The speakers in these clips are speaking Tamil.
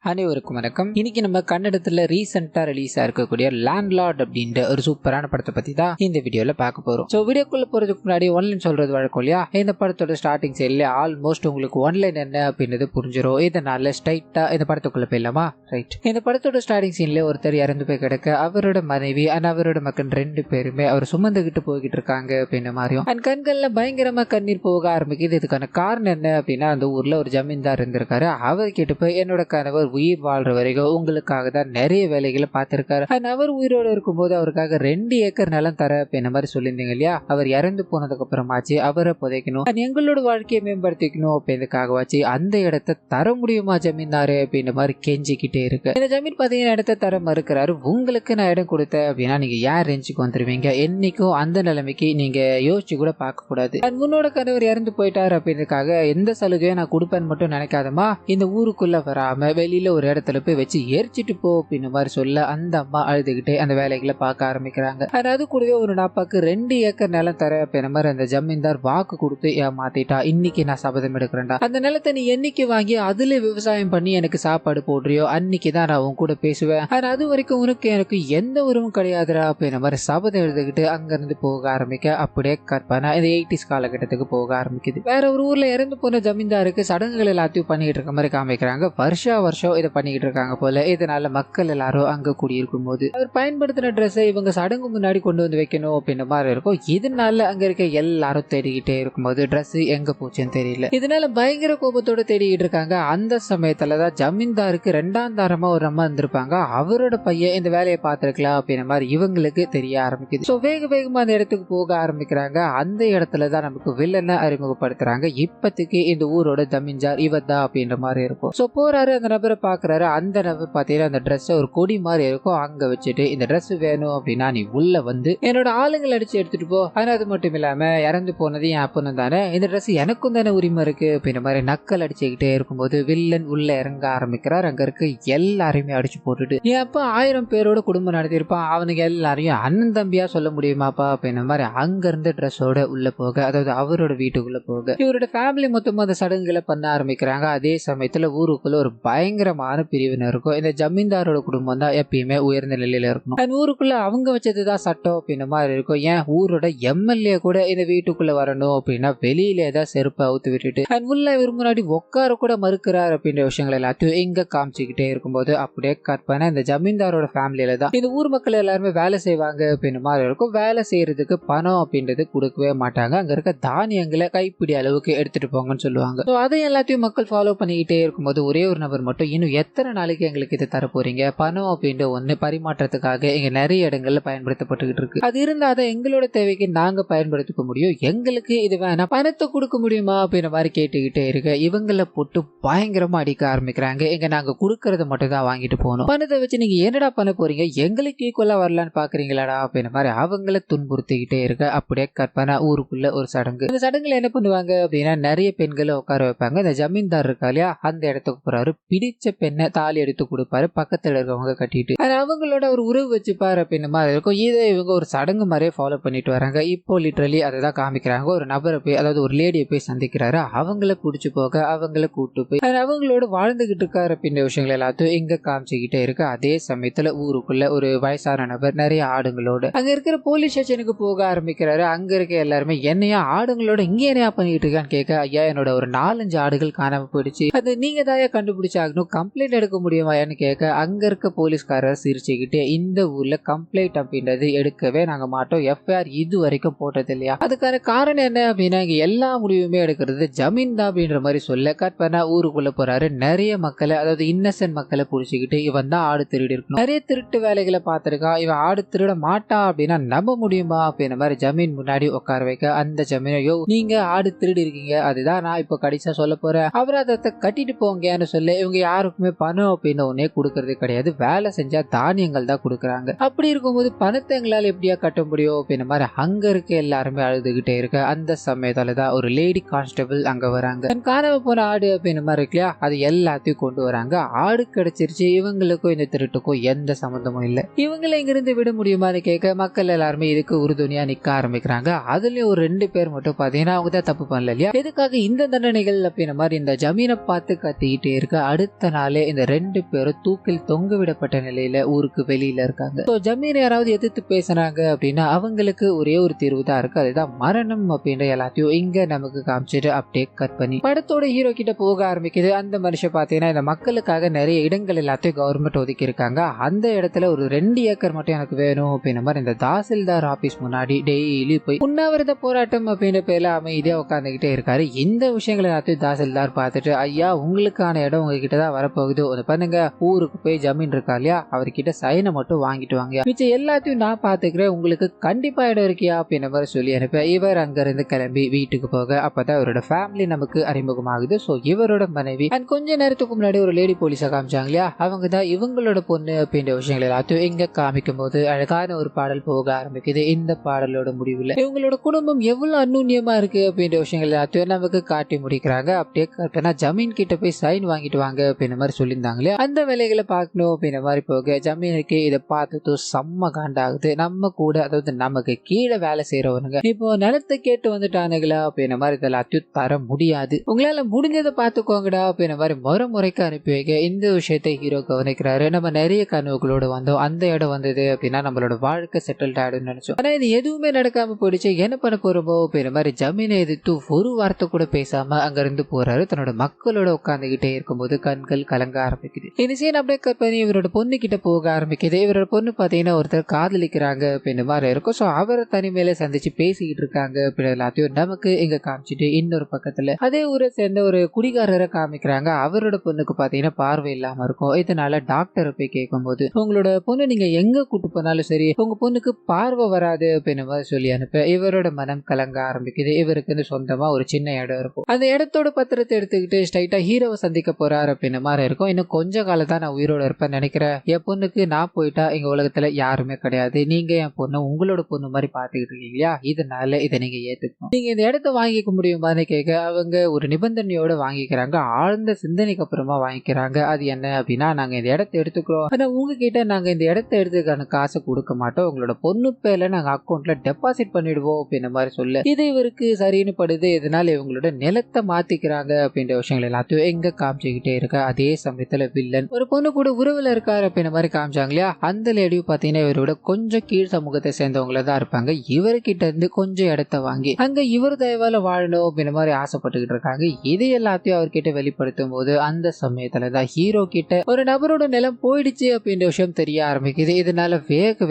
அனைவருக்கும் வணக்கம். இன்னைக்கு நம்ம கன்னடத்துல ரீசெண்டா ரிலீஸ் இருக்கக்கூடிய லேண்ட்லார்ட் அப்படின்ற ஒரு சூப்பரான படத்தை பத்தி தான் இந்த வீடியோல பார்க்க போறோம். சோ வீடியோக்குள்ள போறதுக்கு முன்னாடி ஒன்லைன் சொல்றது வழக்கம் இல்லையா, இந்த படத்தோட ஸ்டார்டிங் சைட்ல ஆல்மோஸ்ட் உங்களுக்கு ஒன்லைன் என்ன அப்படின்றது புரிஞ்சிடும். இதனால ஸ்ட்ரைட்டா இந்த படத்துக்குள்ள போயிடலாமா? ரைட். இந்த படத்தோட ஸ்டார்டிங் சீன்ல ஒருத்தர் இறந்து போய் கிடக்க அவரோட மனைவி அண்ட் அவரோட மக்கள் ரெண்டு பேருமே அவர் சுமந்துகிட்டு போய்கிட்டு இருக்காங்க அப்படின்ற மாதிரியும் அண்ட் கண்கள்ல பயங்கரமா கண்ணீர் போக ஆரம்பிக்குது. இதுக்கான காரணம் என்ன அப்படின்னா, அந்த ஊர்ல ஒரு ஜமீன்தார் இருந்திருக்காரு. அவர் கிட்ட போய் என்னோட கணவர் உயிர் வாழ்ற வரைக்கும் உங்களுக்காக தான் நிறைய வேலைகளை பார்த்திருக்காரு. அவர் உயிரோடு இருக்கும்போது அவருக்காக 2 ஏக்கர் நிலம் தர அப்படின்ற மாதிரி சொல்லியிருந்தீங்க இல்லையா. அவர் இறந்து போனதுக்கு அப்புறமாச்சு அவரை புதைக்கணும், எங்களோட வாழ்க்கையை மேம்படுத்திக்கணும் அப்படின்றதுக்காகவாச்சு அந்த இடத்தை தர முடியுமா ஜமீன்தாரு அப்படின்ற மாதிரி கெஞ்சிக்கிட்டே இருக்கு. இந்த ஜமீன் பாத்தீங்கன்னா இடத்தை தர மறுக்கிறாரு. உங்களுக்கு நான் இடம் கொடுத்தேன் அப்படின்னா நீங்க ஏன் ரேஞ்சுக்கு வந்துருவீங்க, என்னைக்கும் அந்த நிலைமைக்கு நீங்க யோசிச்சு கூட பார்க்க கூடாது. முன்னோட கணவர் இறந்து போயிட்டாரு அப்படின்றதுக்காக எந்த சலுகையும் நான் கொடுப்பேன்னு மட்டும் நினைக்காதமா, இந்த ஊருக்குள்ள வராம வெளியில ஒரு இடத்துல போய் வச்சு எரிச்சிட்டு போ அப்படின்னு மாதிரி சொல்ல அந்த அம்மா அழுதுகிட்டே அந்த வேலைகளை பார்க்க ஆரம்பிக்கிறாங்க. அதாவது கூடவே ஒரு நாப்பாக்கு 2 ஏக்கர் நிலம் தர அப்படின்ற மாதிரி அந்த ஜமீன்தார் வாக்கு கொடுத்து ஏமாத்திட்டா. இன்னைக்கு நான் சபதம் எடுக்கிறேன்டா, அந்த நிலத்தை நீ என்னைக்கு வாங்கி அதுல விவசாயம் பண்ணி எனக்கு சாப்பாடு போடுறியோ அன்னைக்கு தான் நான் உன் கூட பேசுவேன், அது வரைக்கும் உனக்கு எனக்கு எந்த உறவும் கிடையாதுடா அப்படின்ற மாதிரி சபதம் எழுதுகிட்டு அங்க இருந்து போக ஆரம்பிக்க அப்படியே கற்பனை இந்த 80s காலகட்டத்துக்கு போக ஆரம்பிக்குது. வேற ஒரு ஊர்ல இறந்து போன ஜமீன்தாருக்கு சடங்குகள் எல்லாத்தையும் பண்ணிட்டு இருக்க மாதிரி காமிக்கிறாங்க. வருஷம் இதை பண்ணிக்கிட்டு இருக்காங்க போல. இதனால மக்கள் எல்லாரும் அங்க கூடியிருக்கும் போது அவர் பயன்படுத்தின ட்ரெஸ்ஸை இவங்க சடங்கு முன்னாடி கொண்டு வந்து வைக்கணும் அப்படின்ற மாதிரி இருக்கும். இதனால அங்க இருக்க எல்லாரும் தேடிக்கிட்டே இருக்கும்போது ட்ரெஸ் எங்க போச்சுன்னு தெரியல. இதனால பயங்கர கோபத்தோட தேடிக்கிட்டு இருக்காங்க. அந்த சமயத்துலதான் ஜமீன்தாருக்கு 2ஆம் தாரமா ஒரு அம்மா இருந்திருப்பாங்க. அவரோட பையன் இந்த வேலையை பார்த்திருக்கலாம் அப்படின்ற மாதிரி இவங்களுக்கு தெரிய ஆரம்பிக்குது. சோ வேகமா அந்த இடத்துக்கு போக ஆரம்பிக்கிறாங்க. அந்த இடத்துலதான் நமக்கு வில்லனை அறிமுகப்படுத்துறாங்க. இப்பத்துக்கு இந்த ஊரோட ஜமீன்தார் இவர் தான் அப்படின்ற மாதிரி இருக்கும். சோ போறாரு, அந்த நபரை பாக்குறாரு. அந்த நபர் பாத்தீங்கன்னா அந்த ட்ரெஸ் ஒரு கொடி மாதிரி இருக்கும். அங்க வச்சுட்டு இந்த ட்ரெஸ் வேணும் அப்படின்னா நீ உள்ள வந்து என்னோட ஆளுங்களை அடிச்சு எடுத்துட்டு போ. ஆனா அது மட்டும் இல்லாம இறந்து போனது என் அப்பனும் தானே, இந்த ட்ரெஸ் எனக்கும் தானே உரிமை இருக்கு அப்படின்ற மாதிரி நக்கல் அடிச்சுக்கிட்டே இருக்கும்போது வில்லன் உள்ள இறங்க ஆரம்பிக்கிறார். அங்க இருக்க எல்லாரையுமே அடிச்சு போட்டுட்டு என் அப்பா 1000 பேரோட குடும்பம் நடத்திருப்பான், அவனுக்கு எல்லாரையும் அண்ணன் தம்பியா சொல்ல முடியுமாப்பா அப்படின்ற மாதிரி அங்க இருந்து ட்ரெஸ்ஸோட உள்ள போக, அதாவது அவரோட வீட்டுக்குள்ள போக இவரோட ஃபேமிலி மொத்தமா அந்த சடங்குகளை பண்ண ஆரம்பிக்கிறாங்க. அதே சமயத்துல ஊருக்குள்ள ஒரு பயங்கரமான பிரிவினர் இருக்கும். இந்த ஜமீன்தாரோட குடும்பம் தான் எப்பயுமே உயர்ந்த நிலையில இருக்கும். அந்த ஊருக்குள்ள அவங்க வச்சதுதான் சட்டம் அப்படின்ற மாதிரி இருக்கும். ஏன் ஊரோட எம்எல்ஏ கூட இந்த வீட்டுக்குள்ள வரணும் அப்படின்னா வெளியில ஏதாவது செருப்பை அவுத்து விட்டுட்டு உள்ள இவர் முன்னாடி உட்கார கூட மறுக்கிறார் அப்படின்ற விஷயங்கள் எல்லாத்தையும் இங்க காமிச்சுக்கிட்டே இருக்கும்போது அப்படியே கற்பனை இந்த ஜமீன்தாரோட ஃபேமிலியில தான் இந்த ஊர் மக்கள் எல்லாருமே வேலை செய்வாங்க அப்படின்ற மாதிரி இருக்கும். வேலை செய்யறதுக்கு பணம் அப்படின்றது கொடுக்கவே மாட்டாங்க. அங்க இருக்க தானியங்களை கைப்பிடி அளவுக்கு எடுத்துட்டு போங்கன்னு சொல்லுவாங்க. அதை எல்லாத்தையும் மக்கள் ஃபாலோ பண்ணிக்கிட்டே இருக்கும்போது ஒரே ஒரு நபர் மட்டும் இன்னும் எத்தனை நாளைக்கு எங்களுக்கு இதை தர போறீங்க, பணம் அப்படின்ற ஒண்ணு பரிமாற்றத்துக்காக இங்க நிறைய இடங்கள்ல பயன்படுத்தப்பட்டுக்கிட்டு இருக்கு, அது இருந்தாதான் எங்களோட தேவைக்கு நாங்க பயன்படுத்திக்க முடியும், எங்களுக்கு இது வேணாம், பணத்தை கொடுக்க முடியுமா அப்படின்ற மாதிரி கேட்டுக்கிட்டே இருக்க இவங்களை போட்டு பயங்கரமா அடிக்க ஆரம்பிக்கிறாங்க. எங்க நாங்க கொடுக்கறத மட்டும் தான் வாங்கிட்டு போகணும், பணத்தை வச்சு நீங்க என்னடா பண்ண போறீங்க, எங்களுக்கு ஈக்குவலா வரலான்னு பாக்குறீங்களாடா அப்படின்ற மாதிரி அவங்களை துன்புறுத்திக்கிட்டே இருக்க அப்படியே கற்பனை ஊருக்குள்ள ஒரு சடங்கு. இந்த சடங்குல என்ன பண்ணுவாங்க அப்படின்னா நிறைய பெண்களை உட்கார வைப்பாங்க. இந்த ஜமீன்தார் இருக்கா இல்லையா, அந்த இடத்துக்கு போறாரு. பிடிச்ச பெண்ணை தாலி எடுத்து கொடுப்பாரு, பக்கத்துல இருக்கவங்க கட்டிட்டு அவங்களோட ஒரு உறவு வச்சுப்பாரு அப்படின்ற மாதிரி இருக்கும். இதை இவங்க ஒரு சடங்கு மாதிரியே ஃபாலோ பண்ணிட்டு வராங்க. இப்போ லிட்டரலி அதை தான் காமிக்கிறாங்க. ஒரு நபரை போய், அதாவது ஒரு லேடியை போய் சந்திக்கிறாரு. அவங்கள பிடிச்சு போக அவங்கள கூட்டு போய் அவங்களோட வாழ்ந்துகிட்டு இருக்காரு அப்படின்ற விஷயங்கள் எல்லாத்தையும் இங்க காமிச்சுக்கிட்டே இருக்கு. அதே சமயத்துல ஊருக்குள்ள ஒரு வயசான நபர் நிறைய ஆடுங்களோட அங்க இருக்கிற போலீஸ் ஸ்டேஷனுக்கு போக ஆரம்பிக்கிறாரு. அங்க இருக்க எல்லாருமே என்னையா ஆடுங்களோட இங்க என்னையா பண்ணிட்டு இருக்கான்னு கேட்க, ஐயா என்னோட ஒரு 4-5 ஆடுகள் காணாம போயிடுச்சு, அது நீங்க தான் கண்டுபிடிச்சாகணும், கம்ப்ளைண்ட் எடுக்க முடியுமான்னு கேட்க அங்க இருக்க போலீஸ்காரர் சிரிச்சுக்கிட்டு இந்த ஊர்ல கம்ப்ளைண்ட் அப்படின்றது எடுக்கவே நாங்க மாட்டோம், எஃப்ஐஆர் இது வரைக்கும் போட்டது இல்லையா, அதுக்கான காரணம் என்ன அப்படின்னா இங்க எல்லா முடிவுமே எடுக்கிறது ஜமீன் தான் அப்படின்ற மாதிரி சொல்ல கற்பனா ஊருக்குள்ள போறாரு. நிறைய மக்களை, அதாவது இன்னசென்ட் மக்களை புடிச்சுக்கிட்டு இவன் தான் ஆடு திருடி இருக்கணும், நிறைய திருட்டு வேலைகளை பார்த்திருக்கான், இவன் ஆடு திருட மாட்டான் அப்படின்னா நம்ப முடியுமா அப்படின்ற மாதிரி ஜமீன் முன்னாடி உட்கார வைக்க அந்த ஜமீனையோ நீங்க ஆடு திருடி இருக்கீங்க, அதுதான் நான் இப்ப கடைசியா சொல்ல போறேன், அபராதத்தை கட்டிட்டு போங்கன்னு சொல்ல இவங்க யாருக்குமே பணம் அப்படின்னு ஒன்னே கொடுக்கறது கிடையாது, வேலை செஞ்சா தானியங்கள் தான் கொடுக்குறாங்க. அப்படி இருக்கும்போது பணத்தை எங்களால் எப்படியா கட்ட முடியும் அப்படின்ற மாதிரி அங்க இருக்க எல்லாருமே அழுதுகிட்டே இருக்க அந்த சமயத்துலதான் ஒரு லேடி கான்ஸ்டபிள் அங்க வராங்க. காணாம போன ஆடு அப்படின்ற மாதிரி இருக்கு இல்லையா, அது எல்லாத்தையும் கொண்டு வராங்க. ஆடு கிடைச்சிருச்சு, இவங்களுக்கும் இந்த திருட்டுக்கும் எந்த சம்பந்தமும் இல்லை, இவங்களை இங்கிருந்து விட முடியுமான்னு கேட்க மக்கள் எல்லாருமே இதுக்கு உறுதுணையா நிக்க ஆரம்பிக்கிறாங்க. அதுலயும் ஒரு 2 பேர் மட்டும் பாத்தீங்கன்னா அவங்க தான் தப்பு பண்ணல இல்லையா, எதுக்காக இந்த தண்டனைகள் அப்படின்ற மாதிரி இந்த ஜமீனை பார்த்து கத்திக்கிட்டே இருக்க அடுத்த நாளே இந்த 2 பேரும் தூக்கில் தொங்க விடப்பட்ட நிலையில ஊருக்கு வெளியில இருக்காங்க. ஸோ ஜமீன் யாராவது எதிர்த்து பேசுறாங்க அப்படின்னா அவங்களுக்கு ஒரே ஒரு தீர்வு தான் இருக்கு, அதுதான் மரணம் அப்படின்ற எல்லாத்தையும் இங்க நமக்கு காமிச்சிட்டு அப்படியே கட் பண்ணி படத்தோட ஹீரோ கிட்ட போக ஆரம்பிக்குது. அந்த மனுஷன் பாத்தீங்கன்னா இந்த மக்களுக்காக நிறைய இடங்கள் எல்லாத்தையும் கவர்மெண்ட் ஒதுக்கி இருக்காங்க, அந்த இடத்துல ஒரு 2 ஏக்கர் மட்டும் எனக்கு வேணும் அப்படின்ற மாதிரி இந்த தாசில்தார் ஆபீஸ் முன்னாடி டெய்லி போய் உண்ணாவிரத போராட்டம் அப்படின்ற பேர்ல அமைதியா உட்காந்துக்கிட்டே இருக்காரு. இந்த விஷயங்களை எல்லாத்தையும் தாசில்தார் பார்த்துட்டு, ஐயா உங்களுக்கான இடம் உங்ககிட்ட தான் வரப்போகுது, ஒரு பண்ணுங்க ஊருக்கு போய் ஜமீன் இருக்கா இல்லையா அவர்கிட்ட சைனை மட்டும் வாங்கிட்டு வாங்க, மிச்சம் எல்லாத்தையும் நான் பாத்துக்கிறேன், உங்களுக்கு கண்டிப்பா இடம் இருக்கியா அப்படின்ற மாதிரி சொல்லி அனுப்ப இவர் அங்கிருந்து கிளம்பி வீட்டுக்கு போக அப்பதான் இவரோட ஃபேமிலி நமக்கு அறிமுகமாகுது. சோ இவரோட மனைவி அண்ட் கொஞ்ச நேரத்துக்கு முன்னாடி ஒரு லேடி போலீஸா காமிச்சாங்க இல்லையா அவங்க தான் இவங்களோட பொண்ணு அப்படின்ற விஷயங்கள் எல்லாத்தையும் இங்க காமிக்கும் போது அழகான ஒரு பாடல் போக ஆரம்பிக்குது. இந்த பாடலோட முடிவுல இவங்களோட குடும்பம் எவ்வளவு அந்நுண்ணியமா இருக்கு அப்படின்ற விஷயங்கள் எல்லாத்தையும் நமக்கு காட்டி முடிக்கிறாங்க. அப்படியே கரெக்டா ஜமீன் கிட்ட போய் சைன் வாங்கிட்டு வாங்க அப்படின்ற மாதிரி சொல்லியிருந்தாங்க இல்லையா அந்த வேலைகளை பார்க்கணும் அப்படின்ற மாதிரி போக ஜமீனுக்கு இதை பார்த்துட்டு செம்ம காண்டாகுது. நம்ம கூட அதாவது நமக்கு கீழே வேலை செய்யறவனுங்க இப்போ நிலத்தை கேட்டு வந்துட்டானுங்களா அப்படின்ற மாதிரி இதெல்லாத்தையும் தர முடியாது, உங்களால முடிஞ்சதை பார்த்துக்கோங்கடா அப்படின்ற மாதிரி முறைக்கு அனுப்பி வைக்க இந்த விஷயத்தை ஹீரோ கவனிக்கிறாரு. நம்ம நிறைய கனவுகளோடு வந்தோம், அந்த இடம் வந்தது அப்படின்னா நம்மளோட வாழ்க்கை செட்டில்ட் ஆயிடும்னு நினைச்சோம், ஆனா இது எதுவுமே நடக்காம போயிடுச்சு, என்ன பண்ண போறோமோ அப்படின்ற மாதிரி ஜமீனை எதிர்த்து ஒரு வார்த்தை கூட பேசாம அங்க இருந்து போறாரு. தன்னோட மக்களோட உட்காந்துகிட்டே இருக்கும்போது கண்கள் கலங்க ஆரம்பிக்குது. இந்த சீன் அப்படியே கட் பண்ணி இவரோட பொண்ணு கிட்ட போக ஆரம்பிக்குது. இவரோட பொண்ணு பாத்தீங்கன்னா ஒருத்தர் காதலிக்கிறாங்க அப்படின்ற மாதிரி இருக்கும். ஸோ அவரை தனிமையில சந்திச்சு பேசிக்கிட்டு இருக்காங்க அப்படின்னு எல்லாத்தையும் நமக்கு இங்க காமிச்சிட்டு இன்னொரு பக்கத்துல அதே ஊரை சேர்ந்த ஒரு குடிகாரரை காமிக்கிறாங்க. அவரோட பொண்ணுக்கு பாத்தீங்கன்னா பார்வை இல்லாம இருக்கும். இதனால டாக்டர் போய் கேட்கும் போது உங்களோட பொண்ணு நீங்க எங்க கூட்டு போனாலும் சரி உங்க பொண்ணுக்கு பார்வை வராது அப்படின்னு மாதிரி சொல்லி அனுப்ப இவரோட மனம் கலங்க ஆரம்பிக்குது. இவருக்கு சொந்தமா ஒரு சின்ன இடம் இருக்கும், அந்த இடத்தோட பத்திரத்தை எடுத்துக்கிட்டு ஸ்ட்ரைட்டா ஹீரோவை சந்திக்க போறாரு அப்படின்னு மாதிரி இருக்கும். இன்னும் கொஞ்ச காலம் தான் நான் உயிரோட இருப்பேன்னு நினைக்கிறேன், என் பொண்ணுக்கு நான் போயிட்டா எங்க உலகத்துல யாருமே கிடையாது, நீங்க என் பொண்ணு உங்களோட பொண்ணு மாதிரி பாத்துக்கிட்டு இருக்கீங்க இல்லையா இதனால இதை நீங்க ஏத்துக்கணும், நீங்க இந்த இடத்த வாங்கிக்க முடியுமான்னு கேட்க அவங்க ஒரு நிபந்தனையோட வாங்கிக்கிறாங்க. ஆழ்ந்த சிந்தனைக்கு அப்புறமா வாங்கிக்கிறாங்க. அது என்ன அப்படின்னா நாங்க இந்த இடத்தை எடுத்துக்கிறோம், ஆனா உங்ககிட்ட நாங்க இந்த இடத்த எடுத்துக்கான காசை கொடுக்க மாட்டோம், உங்களோட பொண்ணு பேர்ல நாங்க அக்கௌண்ட்ல டெபாசிட் பண்ணிடுவோம் அப்படின்ற மாதிரி சொல்ல இது இவருக்கு சரின்னு படுது. இதனால இவங்களோட நிலத்தை மாத்திக்கிறாங்க அப்படின்ற விஷயங்கள் எல்லாத்தையும் எங்க காமிச்சுக்கிட்டே இருக்க அதே சமயத்துல வில்லன் ஒரு பொண்ணு கூட உறவுல இருக்காரு அப்படின்ற மாதிரி காமிச்சாங்க இல்லையா அந்த லேடியும் பாத்தீங்கன்னா இவரோட கொஞ்சம் கீழ் சமூகத்தை சேர்ந்தவங்கள தான் இருப்பாங்க. இவர்கிட்ட இருந்து கொஞ்சம் இடத்த வாங்கி அங்க இவர் தயவால வாழணும் அப்படின்ற மாதிரி ஆசைப்பட்டுக்கிட்டு இருக்காங்க. இது எல்லாத்தையும் அவர்கிட்ட வெளிப்படுத்தும் போது அந்த சமயத்துலதான் ஹீரோ கிட்ட ஒரு நபரோட நிலம் போயிடுச்சு அப்படின்ற விஷயம் தெரிய ஆரம்பிக்குது. இதனால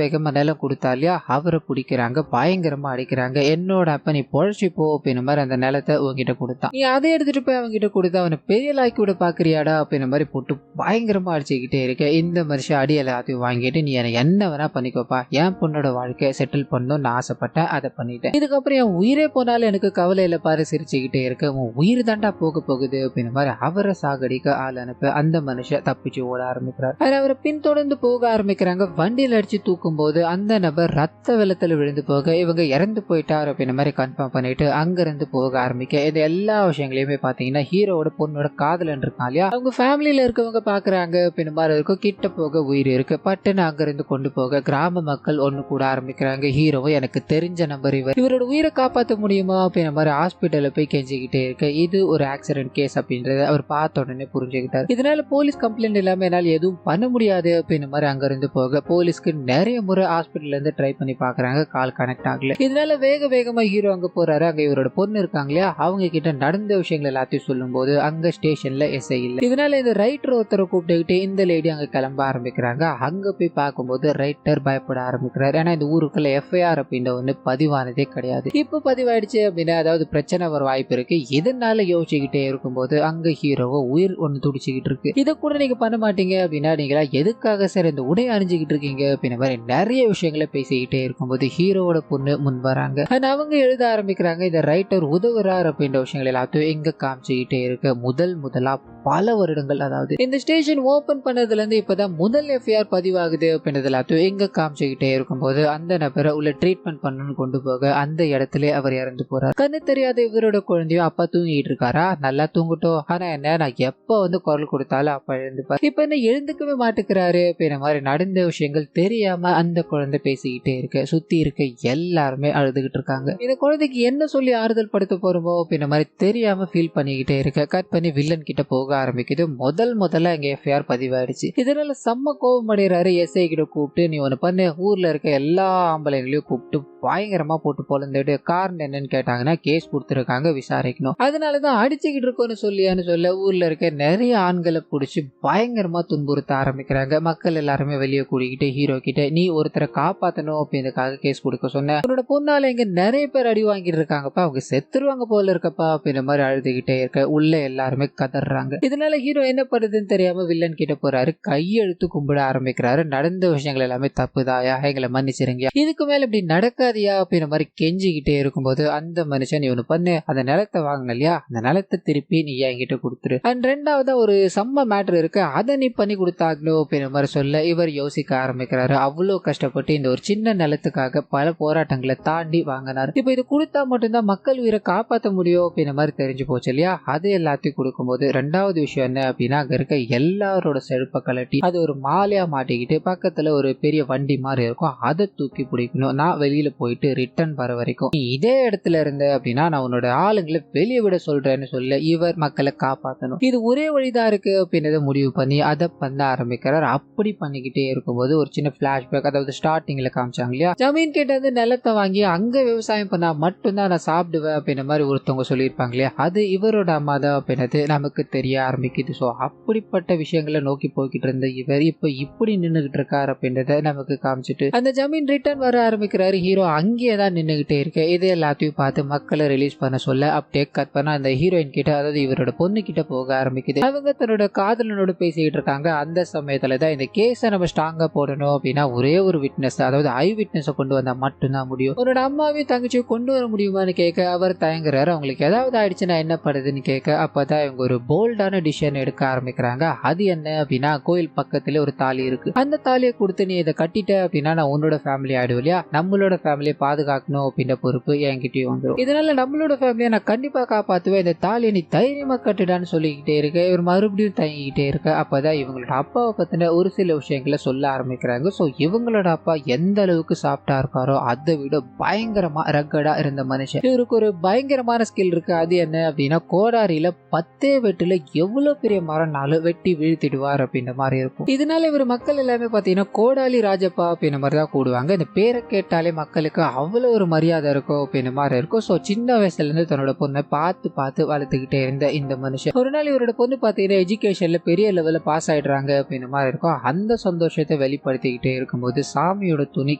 வேகமா நிலம் கொடுத்தா இல்லையா அவரை பிடிக்கிறாங்க, பயங்கரமா அடிக்கிறாங்க. என்னோட அப்ப நீ பொழைச்சி போ அப்படின்ற மாதிரி அந்த நிலத்தை உங்ககிட்ட கொடுத்தான், நீ அதை எடுத்துட்டு போய் அவங்ககிட்ட கொடுத்தா அவனை பெரிய லாக்கி விட பாக்குறியாடா அப்படின்ற மாதிரி போட்டு பயங்கரமா அடிச்சுக்கிட்டே இருக்க. இந்த மனுஷன் அடி எல்லாத்தையும் வாங்கிட்டு நீ என்ன வேணா பண்ணிக்கோப்பா, என் பொண்ணோட வாழ்க்கையை செட்டில் பண்ணணும்னு ஆசைப்பட்டேன், அதை பண்ணிட்டேன், இதுக்கப்புறம் என் உயிரே போனாலும் எனக்கு கவலை இல்ல பாரு, சிரிச்சுக்கிட்டே இருக்க, உன் உயிர் தாண்டா போக போகுது அப்படின்ற மாதிரி அவரை சாகடிக்க ஆள் அனுப்ப அந்த மனுஷன் தப்பிச்சு ஓட ஆரம்பிக்கிறார். அவரை பின்தொடர்ந்து போக ஆரம்பிக்கிறாங்க. வண்டியில அடிச்சு தூக்கும் போது அந்த நபர் ரத்த வெள்ளத்துல விழுந்து போக இவங்க இறந்து போயிட்டார் அப்படின்ற மாதிரி கன்ஃபார்ம் பண்ணிட்டு அங்கிருந்து போக ஆரம்பிக்க இது எல்லா விஷயங்களையுமே பாத்தீங்கன்னா ஹீரோட பொண்ணோட காதலன் இருக்கான் இல்லையா அவங்க ஃபேமிலியில இருக்கவங்க பாக்குறாங்க அப்படின்ற மாதிரி இருக்கும். கிட்ட போக உயிர் இருக்கு, பட்டுன்னு அங்கிருந்து கொண்டு போக கிராம மக்கள் ஒண்ணு கூட ஆரம்பிக்கிறாங்க. ஹீரோவும் எனக்கு தெரிஞ்ச நம்பர் இவரோட உயிரை காப்பாற்ற முடியுமா அப்படின்ற மாதிரி ஹாஸ்பிட்டல்ல போய் கெஞ்சிக்கிட்டே இருக்க இது ஒரு ஆக்சிடென்ட் கேஸ் அப்படின்றத அவர் பார்த்த உடனே புரிஞ்சுக்கிட்டார். இதனால போலீஸ் கம்ப்ளைண்ட் இல்லாம என்னால எதுவும் பண்ண முடியாது அப்படின்ற மாதிரி அங்க இருந்து போக போலீஸ்க்கு நிறைய முறை ஹாஸ்பிட்டல்ல இருந்து ட்ரை பண்ணி பாக்குறாங்க, கால் கனெக்ட் ஆகல. இதனால வேகமா ஹீரோ அங்க போறாரு. அங்க இவரோட பொண்ணு இருக்காங்க இல்லையா அவங்க கிட்ட நடந்த விஷயங்கள் எல்லாத்தையும் சொல்லும் போது அங்க ஸ்டேஷன்ல எஸ்ஐ இல்ல. இதனால இந்த ரைட்டர் ஒருத்தரை கூப்பிட்டுக்கிட்டு இந்த லேடி அங்க கிளம்ப ஆரம்பிக்கிறாங்க. அங்க போய் பார்க்கும்போது ரைட்டர் பயப்பட ஆரம்பிக்கிறாரு. ஏன்னா இந்த ஊருக்குள்ள எஃப்ஐஆர் அப்படின்ற ஒண்ணு பதிவானதே கிடையாது. இப்ப பதிவாயிடுச்சு அப்படின்னா அதாவது பிரச்சனை வர வாய்ப்பு இருக்கு. இதனால யோசிச்சுக்கிட்டே இருக்கும்போது அங்க ஹீரோவோ உயிர் ஒண்ணு துடிச்சுக்கிட்டு இருக்கு. இதை கூட நீங்க பண்ண மாட்டீங்க அப்படின்னா நீங்களா எதுக்காக சார் இந்த உடை அணிஞ்சுக்கிட்டு இருக்கீங்க அப்படின்ற மாதிரி நிறைய விஷயங்களை பேசிக்கிட்டே இருக்கும்போது ஹீரோவோட பொண்ணு முன் வராங்க. அவங்க எழுத ஆரம்பிக்கிறாங்க. இந்த ரைட்டர் உதவுறார் அப்படின்ற விஷயங்கள் எல்லாத்தையும் எங்க காமிச்சுக்கிட்டே இருக்க முதலா பல வருடங்கள் அதாவது இந்த ஸ்டேஷன் ஓபன் பண்ணதுல இருந்து இப்பதான் முதல் எஃப்ஐஆர் பதிவாகுது அப்படின்றது எல்லாத்தையும் எங்க காமிச்சுக்கிட்டே இருக்கும்போது அந்த நபரை உள்ள ட்ரீட்மெண்ட் பண்ணணும்னு கொண்டு போக அந்த இடத்துல அவர் இறந்து போறார். கண்ணு தெரியாத இவரோட குழந்தையும் அப்பா தூங்கிட்டு இருக்காரா, நல்லா தூங்கட்டும், ஆனா என்ன நான் எப்ப குரல் கொடுத்தாலும் அப்பா எழுந்துப்பார், இப்ப என்ன எழுந்துக்கவே மாட்டுக்கிறாரு அப்படின்ற மாதிரி நடந்த விஷயங்கள் தெரியாம அந்த குழந்தை பேசிக்கிட்டே இருக்க சுத்தி இருக்க எல்லாருமே அழுதுகிட்டு இருக்காங்க. இந்த குழந்தைக்கு என்ன சொல்லி ஆறுதல் படுத்த போறோமோ அப்படின்ற மாதிரி தெரியாம ஃபீல் பண்ணிக்கிட்டே இருக்க கட் பண்ணி வில்லன் கிட்ட போக ஆரம்பிக்குது. முதல்ல இங்க எஃப்ஐஆர் பதிவாயிடுச்சு. இதனால செம்ம கோபம் அடைகிறாரு. எஸ்ஐ கிட்ட கூப்பிட்டு நீ ஒண்ணு பண்ணு, ஊர்ல இருக்க எல்லா ஆம்பளைங்களையும் கூப்பிட்டு பயங்கரமா போட்டு பொழந்துட்டு காரணம் என்னன்னு கேட்டாங்கன்னா கேஸ் கொடுத்துருக்காங்க, விசாரிக்கணும். அதனாலதான் அடிச்சுக்கிட்டு இருக்கோன்னு சொல்ல ஊர்ல இருக்க நிறைய ஆண்களை பிடிச்சி பயங்கரமா துன்புறுத்த ஆரம்பிக்கிறாங்க. மக்கள் எல்லாருமே வெளியே கூடிக்கிட்டு ஹீரோ கிட்ட நீ ஒருத்தரை காப்பாத்தணும் அப்படின்றதுக்காக கேஸ் கொடுக்க சொன்ன, உன்னோட பொண்ணால இங்க நிறைய பேர் அடி வாங்கிட்டு இருக்காங்கப்பா, அவங்க செத்துருவாங்க போல இருக்கப்பா அப்படின்ற மாதிரி அழுதுகிட்டே இருக்க உள்ள எல்லாருமே கதறாங்க. இதனால ஹீரோ என்ன பண்ணுறதுன்னு தெரியாம வில்லன் கிட்ட போறாரு. கையெழுத்து கும்பிட ஆரம்பிக்கிறாரு. நடந்த விஷயங்கள் எல்லாமே தப்புதாயா, எங்களை மன்னிச்சிருங்க, இதுக்கு மேல இப்படி நடக்காதியா அப்படின்ற மாதிரி கெஞ்சிக்கிட்டே இருக்கும்போது அந்த மனுஷன் நீ ஒண்ணு பண்ணு, அந்த நிலத்தை வாங்கின இல்லையா, அந்த நிலத்தை திருப்பி நீ என்கிட்ட கொடுத்துரு. அண்ட் ரெண்டாவது ஒரு செம்ம மேட்டர் இருக்கு, அதை நீ பண்ணி கொடுத்தாகணும் அப்படின்ற மாதிரி சொல்ல இவர் யோசிக்க ஆரம்பிக்கிறாரு. அவ்வளவு கஷ்டப்பட்டு இந்த ஒரு சின்ன நிலத்துக்காக பல போராட்டங்களை தாண்டி வாங்கினாரு. இப்ப இது கொடுத்தா மட்டும்தான் மக்கள் உயிரை காப்பாற்ற முடியும் அப்படின்ற மாதிரி தெரிஞ்சு போச்சு இல்லையா. அது எல்லாத்தையும் கொடுக்கும்போது ரெண்டாவது விஷயம் என்ன அப்படின்னா அங்க இருக்க எல்லாரோட செருப்பை கலட்டி அது ஒரு மாலையா மாட்டிக்கிட்டு பக்கத்துல ஒரு பெரிய வண்டி மாதிரி இருக்கும், அதை தூக்கி பிடிக்கணும். நான் வெளியில போயிட்டு ரிட்டர்ன் வர வரைக்கும் நீ இதே இடத்துல இருந்த அப்படின்னா நான் உன்னோட ஆளுங்களை வெளியே விட சொல்றேன்னு சொல்ல இவர் மக்களை காப்பாற்றணும். இது ஒரே வழிதான் இருக்கு அப்படின்றத முடிவு பண்ணி அதை பண்ண ஆரம்பிக்கிறார். அப்படி பண்ணிக்கிட்டே இருக்கும்போது ஒரு சின்ன பிளாஷ்பேக், அதாவது ஸ்டார்டிங்ல காமிச்சாங்க இல்லையா, ஜமீன் கிட்ட இருந்து நிலத்தை வாங்கி அங்க விவசாயம் பண்ணா மட்டும்தான் நான் சாப்பிடுவேன் அப்படின்ற மாதிரி ஒருத்தவங்க சொல்லியிருப்பாங்க இல்லையா, அது இவரோட அம்மா தான் அப்படின்றது நமக்கு தெரிய ஆரம்பிக்குது. ஸோ அப்படிப்பட்ட விஷயங்களை நோக்கி போய்கிட்டு இருந்த இவர் இப்போ இப்படி நின்றுகிட்டு இருக்காரு அப்படின்றத நமக்கு காமிச்சிட்டு அந்த ஜமீன் ரிட்டர்ன் வர ஆரம்பிக்கிறாரு. ஹீரோ அங்கேயே தான் நின்றுகிட்டே இருக்கு. இது எல்லாத்தையும் பார்த்து மக்களை ரிலீஸ் பண்ண சொல்ல அப்படியே கட் பண்ண அந்த ஹீரோயின் கிட்ட, அதாவது இவரோட பொண்ணு கிட்ட போக ஆரம்பிக்குது. அவங்க தன்னோட காதலனோட பேசிக்கிட்டு இருக்காங்க. அந்த சமயத்துல தான் இந்த கேஸை நம்ம ஸ்ட்ராங்கா போடணும் அப்படின்னா ஒரே ஒரு விட்னஸ், அதாவது ஐ விட்னஸை கொண்டு வந்தா மட்டும்தான் முடியும். உன்னோட அம்மாவையும் தங்கச்சியும் கொண்டு வர முடியுமான்னு கேட்க அவர் தயங்குறாரு. அவங்களுக்கு ஏதாவது ஆயிடுச்சுன்னா என்ன பண்ணுதுன்னு கேட்க அப்பதான் இவங்க ஒரு போல்டான டிசிஷன் எடுக்க ஆரம்பிக்கிறாங்க. அது என்ன அப்படின்னா கோயில் பக்கத்துல ஒரு தாலி இருக்கு, அந்த தாலியை கொடுத்து நீ இதை கட்டிட்ட அப்படின்னா நான் உன்னோட ஃபேமிலி ஆயிடுவோம் இல்லையா, நம்மளோட ஃபேமிலியை பாதுகாக்கணும் அப்படின்ற பொறுப்பு என்கிட்டயும் வந்துடும். இதனால நம்மளோட ஃபேமிலியை நான் கண்டிப்பா காப்பாத்துவேன், இந்த தாலியை நீ தைரியமா கட்டுடான்னு சொல்லிக்கிட்டே இருக்க. இவர் மறுபடியும் தயங்கிக்கிட்டே இருக்க. அப்பதான் இவங்களோட அப்பாவை பத்தின ஒரு சில விஷயங்களை சொல்ல ஆரம்பிக்கிறாங்க. ஸோ இவங்களோட அப்பா எந்த அளவுக்கு சாஃப்டா இருக்காரோ அதை விட பயங்கரமா ரக்கடா இருந்த மனுஷன். இவருக்கு ஒரு பயங்கரமான ஸ்கில் இருக்கு. அது என்ன அப்படின்னா கோடாரியில 10 வெட்டுல எவ்வளவு பெரிய மரம்னாலும் வெட்டி வீழ்த்திடுவார் அப்படின்ற மாதிரி இருக்கும். இதனால இவர் மக்கள் எல்லாமே பாத்தீங்கன்னா கோடாலி ராஜப்பா அப்படின்ற மாதிரி தான் கூடுவாங்க. இந்த பேரை கேட்டாலே மக்களுக்கு அவ்வளவு ஒரு மரியாதை இருக்கும் அப்படின்ற மாதிரி இருக்கும். ஸோ சின்ன வயசுல இருந்து தன்னோட பொண்ணை பார்த்து வளர்த்துக்கிட்டே இருந்த இந்த மனுஷன் ஒரு நாள் இவரோட பொண்ணு பாத்தீங்கன்னா எஜுகேஷன்ல பெரிய லெவல்ல பாஸ் ஆயிடுறாங்க அப்படின்ற மாதிரி இருக்கும். அந்த சந்தோஷத்தை வெளிப்படுத்திக்கிட்டே இருக்கும்போது சாமியோட துணி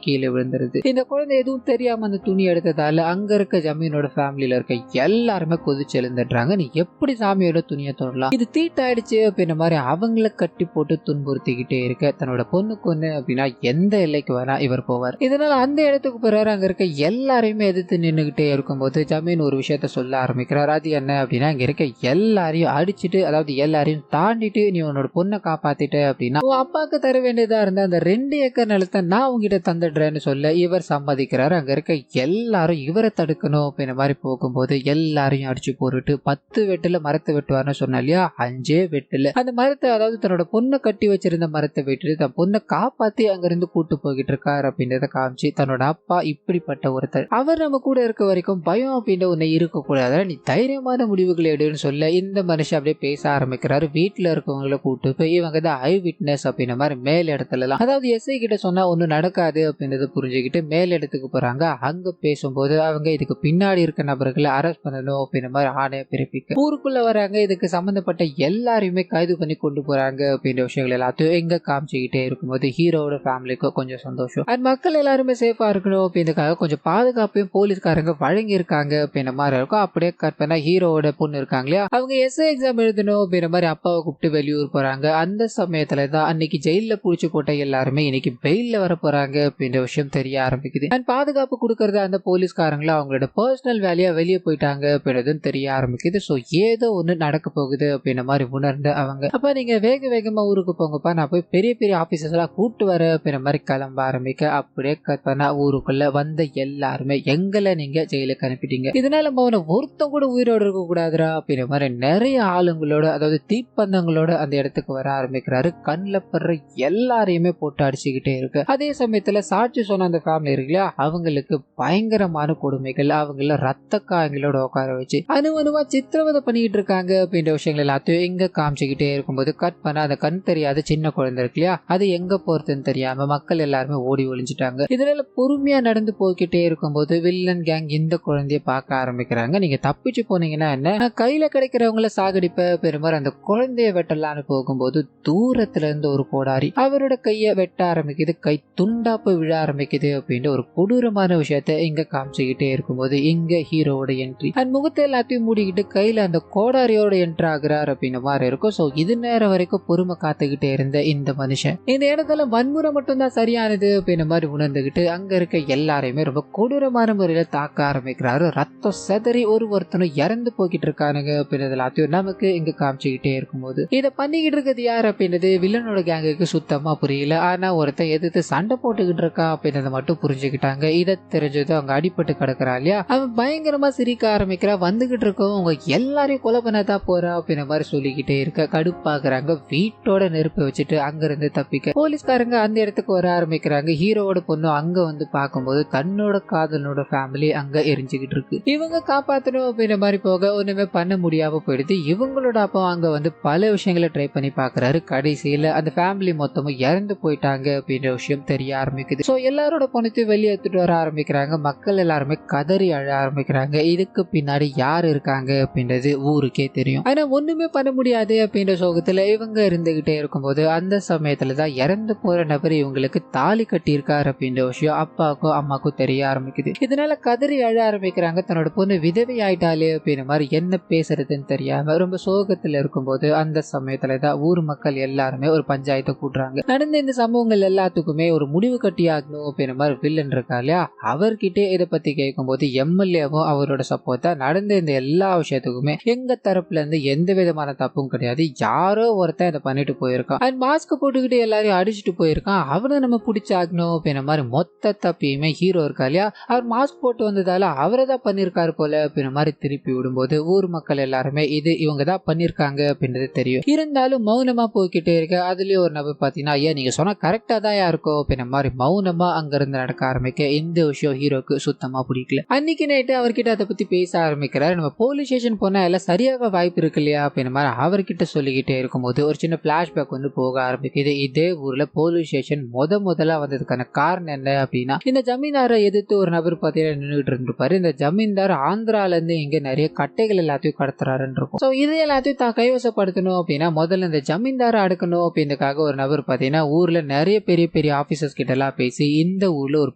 கீழே விழுந்துருது. இந்த குழந்தை எதுவும் தெரியாம அந்த துணி எடுத்ததால அங்க இருக்க ஜமீனோட ஃபேமிலியில இருக்க எல்லாருமே கொதிச்சு எழுந்துடுறாங்க. நீ எப்படி சாமியோட துணியை தொடலாம், இது தீட்டாயிடுச்சு அப்படின்ற மாதிரி அவங்கள கட்டி போட்டு துன்புறுத்திக்கிட்டே இருக்க தன்னோட பொண்ணுக்கு ஒண்ணு அப்படின்னா எந்த எல்லைக்கு வேணா இவர் போவார். இதனால அந்த இடத்துக்கு போறாரு. அங்க இருக்க எல்லாரையுமே எதிர்த்து நின்றுகிட்டே இருக்கும்போது ஜமீன் ஒரு விஷயத்த சொல்ல ஆரம்பிக்கிறார். அது என்ன அப்படின்னா இங்க இருக்க எல்லாரையும் அடிச்சுட்டு, அதாவது எல்லாரையும் தாண்டிட்டு நீ உன்னோட பொண்ணை காப்பாத்திட்ட அப்படின்னா உன் அப்பாவுக்கு தர வேண்டியதா இருந்த அந்த 2 ஏக்கர் நிலத்தை நான் உங்ககிட்ட தந்துடுறேன்னு சொல்ல இவர் சம்மதிக்கிறாரு. அங்க இருக்க எல்லாரும் இவரை தடுக்கணும் அப்படின்ற மாதிரி போகும்போது எல்லாரையும் அடிச்சு போட்டுட்டு 10 வெட்டுல மரத்தை வெட்டுவார்னு சொன்னா இல்லையா, 5 வெட்டுல அந்த மரத்தை, அதாவது தன்னோட பொண்ணை கட்டி வச்சிருந்த மரத்தை வெட்டிட்டு தன் பொண்ணை காப்பாத்தி அங்கிருந்து கூட்டு போய்கிட்டு இருக்காரு அப்படின்றத காமிச்சு தன்னோட அப்பா இப்படிப்பட்ட ஒருத்தர், அவர் நம்ம கூட இருக்க வரைக்கும் பயம் அப்படின்ற ஒண்ணு இருக்கக்கூடாது, நீ தைரியமான முடிவுகளை எடுன்னு சொல்ல இந்த மனுஷன் அப்படியே பேச ஆரம்பிக்கிறாரு. வீட்டுல இருக்கவங்களை கூட்டு போய் இவங்க தான் ஐ விட்னஸ் அப்படின்ற மாதிரி மேல் இடத்துலலாம், அதாவது எஸ்ஐ கிட்ட சொன்னா ஒன்னும் நடக்காது அப்படின்றத புரிஞ்சுக்கிட்டு மேல் இடத்துக்கு போறாங்க. அங்க பேசும்போது அவங்க இதுக்கு பின்னாடி இருக்க நபர்களை அரெஸ்ட் பண்ணணும் அப்படின்ற மாதிரி ஆணைய பிறப்பிக்க ஊருக்குள்ள வராங்க. இதுக்கு சம்பந்தப்பட்ட எல்லாரையுமே கைது பண்ணி கொண்டு போறாங்க அப்படின்ற விஷயங்கள் எல்லாத்தையும் எங்க காமிச்சுக்கிட்டே இருக்கும்போது ஹீரோட ஃபேமிலிக்கு கொஞ்சம் சந்தோஷம். அண்ட் மக்கள் எல்லாருமே சேஃபா இருக்கணும் அப்படின்றதுக்காக கொஞ்சம் பாதுகாப்பையும் போலீஸ்காரங்க வழங்கி இருக்காங்க அப்படின்ற மாதிரி இருக்கும். அப்படியே கட் பண்ணா ஹீரோட பொண்ணு இருக்காங்க இல்லையா, அவங்க எஸ்ஐ எக்ஸாம் எழுதணும் அப்படின்ற மாதிரி அப்பாவை கூப்பிட்டு வெளியூர் போறாங்க. அந்த சமயத்துல தான் அன்னைக்கு ஜெயில புடிச்சு போட்ட எல்லாருமே இன்னைக்கு பெயில்ல வர போறாங்க அப்படின்ற விஷயம் தெரிய ஆரம்பிக்குது. அண்ட் பாதுகாப்பு கொடுக்கறது அந்த போலீஸ்காரங்களும் அவங்களோட பர்சனல் வேலையா வெளியே போயிட்டாங்க அப்படின்றதும் தெரிய ஆரம்பிக்குது. ஸோ ஏதோ ஒண்ணு நடக்க போகுது அப்படின்ற மாதிரி உணர்ந்த அவங்க, அப்ப நீங்க வேகமா ஊருக்கு போங்கப்பா, நான் போய் பெரிய பெரிய ஆபீசர்ஸ் எல்லாம் கூப்பிட்டு வர அப்படின்ற மாதிரி கிளம்ப ஆரம்பிக்க அப்படியே கட் பண்ணா ஊருக்குள்ள மட்டுமல்ல வந்த எல்லாருமே எங்களை நீங்க ஜெயிலுக்கு அனுப்பிட்டீங்க, இதனால மௌன ஒருத்தம் கூட உயிரோடு இருக்க கூடாதுரா அப்படின்ற மாதிரி நிறைய ஆளுங்களோட, அதாவது தீப்பந்தங்களோட அந்த இடத்துக்கு வர ஆரம்பிக்கிறாரு. கண்ணில் படுற எல்லாரையுமே போட்டு அடிச்சுக்கிட்டே இருக்கு. அதே சமயத்துல சாட்சி சொன்ன அந்த ஃபேமிலி இருக்குல்லையா, அவங்களுக்கு பயங்கரமான கொடுமைகள், அவங்கள ரத்த காயங்களோட உட்கார வச்சு அணுவணுவா சித்திரவதை பண்ணிக்கிட்டு இருக்காங்க அப்படின்ற விஷயங்கள் எல்லாத்தையும் இங்க காமிச்சுக்கிட்டே இருக்கும்போது கட் பண்ண அந்த கண் தெரியாத சின்ன குழந்தை இருக்கு இல்லையா, அது எங்க போறதுன்னு தெரியாம மக்கள் எல்லாருமே ஓடி ஒளிஞ்சிட்டாங்க. இதனால பொறுமையா நடந்து போய்கிட்டே இருக்கும்போது வில்லன் கேங் இந்த குழந்தைய பார்க்க ஆரம்பிக்கிறாங்க. நீங்க தப்பிச்சு போனீங்கன்னா என்ன, கையில கிடைக்கிறவங்கள சாகடிப்ப பெருமாறு அந்த குழந்தைய வெட்டலான்னு போகும்போது தூரத்துல இருந்து ஒரு கோடாரி அவரோட கைய வெட்ட ஆரம்பிக்குது. கை துண்டாப்பு விழ ஆரம்பிக்குது அப்படின்ற ஒரு கொடூரமான விஷயத்த இங்க காமிச்சுக்கிட்டே இருக்கும்போது இங்க ஹீரோவோட என்ட்ரி அண்ட் முகத்தை எல்லாத்தையும் மூடிக்கிட்டு கையில அந்த கோடாரியோட என்ட்ரி ஆகுறாரு அப்படின்ற மாதிரி இருக்கும். சோ இது நேரம் வரைக்கும் பொறுமை காத்துக்கிட்டே இருந்த இந்த மனுஷன் இந்த இடத்துல வன்முறை மட்டும்தான் சரியானது அப்படின்ற மாதிரி உணர்ந்துகிட்டு அங்க இருக்க எல்லாரையுமே ரொம்ப கொடூரமான முறையில தாக்க ஆரம்பிக்கிறாரு. ரத்தம் செதறி ஒருத்தனும் இறந்து போய்கிட்டு இருக்கானுங்க அப்படின்றது எல்லாத்தையும் நமக்கு இங்க காமிச்சுக்கிட்டே இருக்கும்போது இதை பண்ணிக்கிட்டு இருக்கிறது யார் அப்படின்றது வில்லனோட கேங்குக்கு சுத்தமா புரியல. ஆனா ஒருத்தன் எதிர்த்து சண்டை போட்டுக்கிட்டு இருக்கான் அப்படின்றத மட்டும் புரிஞ்சுக்கிட்டாங்க. இதை தெரிஞ்சது அவங்க அடிபட்டு கிடக்குறா இல்லையா, அவன் பயங்கரமா சிரிக்க ஆரம்பிக்கிறா. வந்துகிட்டு இருக்கவும் உங்க எல்லாரையும் கொலை பண்ணதான் போறா அப்படின்ற மாதிரி சொல்லிக்கிட்டே இருக்க கடுப்பாக்குறாங்க. வீட்டோட நெருப்பை வச்சுட்டு அங்க இருந்து தப்பிக்க போலீஸ்காரங்க அந்த இடத்துக்கு வர ஆரம்பிக்கிறாங்க. ஹீரோவோட பொண்ணு அங்க வந்து பார்க்கும்போது தன்னோட காதலனோட ஃபேமிலி அங்க எரிஞ்சுக்கிட்டு இருக்கு. இவங்க காப்பாத்தணும் அப்படின்ற மாதிரி போக ஒண்ணுமே பண்ண முடியாம போயிடுது. இவங்களோட அப்பா அங்க வந்து பல விஷயங்களை ட்ரை பண்ணி பாக்குறாரு. கடைசியில அந்த ஃபேமிலி மொத்தமும் இறந்து போயிட்டாங்க அப்படின்ற விஷயம் தெரிய ஆரம்பிக்குது. சோ எல்லாரோட பணத்தையும் வெளியே எடுத்துட்டு வர ஆரம்பிக்கிறாங்க. மக்கள் எல்லாருமே கதறி அழ ஆரம்பிக்கிறாங்க. இதுக்கு பின்னாடி யார் இருக்காங்க அப்படின்றது ஊருக்கே தெரியும். ஆனா ஒண்ணுமே பண்ண முடியாது அப்படின்ற சோகத்துல இவங்க இருந்துகிட்டே இருக்கும்போது அந்த சமயத்துலதான் இறந்து போற நபர் இவங்களுக்கு தாலி கட்டி இருக்காரு அப்படின்ற விஷயம் அப்பாவுக்கும் அம்மாக்கும் தெரிய ஆரம்பிக்குது. இதனால கதறி அழ ஆரம்பிக்கிறாங்க. தன்னோட பொண்ணு விதவை ஆயிட்டாலே அப்படின்ற மாதிரி என்ன பேசுறதுன்னு தெரியாம ரொம்ப சோகத்துல இருக்கும்போது அந்த சமயத்துலதான் ஊர் மக்கள் எல்லாருமே ஒரு பஞ்சாயத்தை கூட்டுறாங்க. நடந்த இந்த சம்பவங்கள் எல்லாத்துக்குமே ஒரு முடிவு கட்டி ஆகணும் அப்படின்ற மாதிரி வில்லன் இருக்கா இல்லையா, அவர்கிட்ட இதை பத்தி கேட்கும்போது எம்எல்ஏவும் அவரோட சப்போர்ட்டா நடந்த இந்த எல்லா விஷயத்துக்குமே எங்க தரப்புல இருந்து எந்த விதமான தப்பும் கிடையாது, யாரோ ஒருத்தன் இதை பண்ணிட்டு போயிருக்கான் அண்ட் மாஸ்க் போட்டுக்கிட்டு எல்லாரையும் அடிச்சுட்டு போயிருக்கான், அவனை நம்ம பிடிச்சாகணும் அப்படின்ற மாதிரி மொத்த தப்பியுமே ஹீரோ இருக்கா இல்லையா, அவர் மாஸ்க் போட்டு வந்ததால அவரை தான் பண்ணிருக்காரு போல அப்படின்ற மாதிரி திருப்பி விடும்போது ஊர் மக்கள் எல்லாருமே இது இவங்க தான் பண்ணிருக்காங்க அப்படின்றது தெரியும். இருந்தாலும் மௌனமா போய்கிட்டே இருக்க. அதுலயும் ஒரு நபர் பாத்தீங்கன்னா ஐயா நீங்க சொன்னா கரெக்டா தான் இருக்கும் அப்படின்ற மாதிரி மௌனமா அங்க இருந்து நடக்க ஆரம்பிக்க இந்த விஷயம் ஹீரோக்கு சுத்தமா பிடிக்கல. அன்னைக்கு நைட்டு அவர்கிட்ட அதை பத்தி பேச ஆரம்பிக்கிறாரு. நம்ம போலீஸ் ஸ்டேஷன் போனா எல்லாம் சரியாக வாய்ப்பு இருக்கு இல்லையா அப்படின்ற மாதிரி அவர்கிட்ட சொல்லிக்கிட்டே இருக்கும்போது ஒரு சின்ன பிளாஷ்பேக் வந்து போக ஆரம்பிக்குது. இதே ஊர்ல போலீஸ் ஸ்டேஷன் முதல்ல வந்ததுக்கான காரணம் என்ன அப்படின்னா, இந்த ஜமீன்தாரை எதிர்த்து ஒரு நபர் பாத்தீங்கன்னா நின்றுட்டு இருந்திருப்பாரு. இந்த ஜமீன்தார் ஆந்திரால இருந்து இங்க நிறைய கட்டைகள் எல்லாத்தையும் கடத்துறாருன்னு இருக்கும். சோ இது எல்லாத்தையும் தான் கைவசப்படுத்தணும் அப்படின்னா முதல்ல இந்த ஜமீன்தாரை அடுக்கணும் அப்படின்றதுக்காக ஒரு நபர் பாத்தீங்கன்னா ஊர்ல நிறைய பெரிய பெரிய ஆபீசர்ஸ் கிட்ட எல்லாம் பேசி இந்த ஊர்ல ஒரு